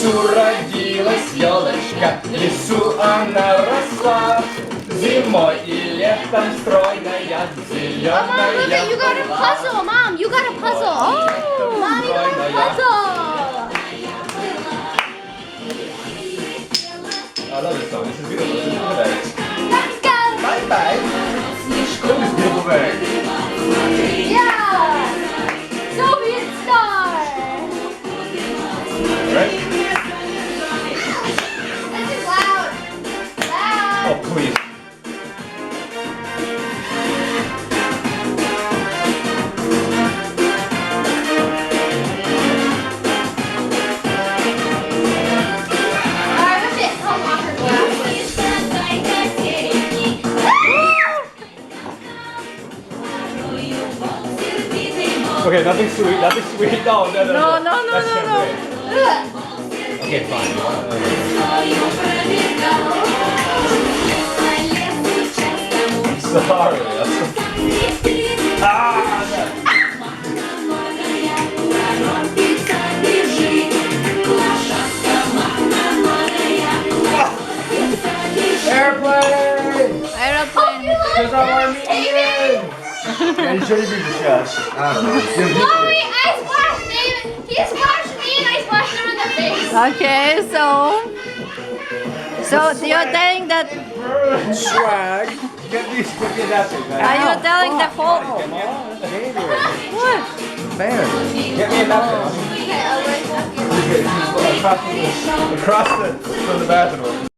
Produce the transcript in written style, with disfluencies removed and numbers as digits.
лесу родилась ёлочка, в лесу она росла. Зимой и летом стройная, зеленая. Mom, look at you got a puzzle. Mom, you got a puzzle. Oh, Mom, you got a puzzle. I love this song. This is beautiful. This is beautiful. Let's go. Bye bye. Look at this beautiful bird. Yeah. Soviet star. Right? This is loud. Loud. Oh please. Alright, what's it? Come on, her glasses. Okay, nothing sweet. Nothing sweet. No. That's champagne. Ugh. Okay, fine. I'm sorry. Airplane! Aeroplane. Because I want to meet you. Yeah, you should be discussed. Mommy, I splashed David. He splashed me and I splashed him in the face. Okay, so you're telling that Swag. Get me that thing, man. are you telling the whole what? Man, get me a napkin. Okay, I'll wait. Across from the bathroom.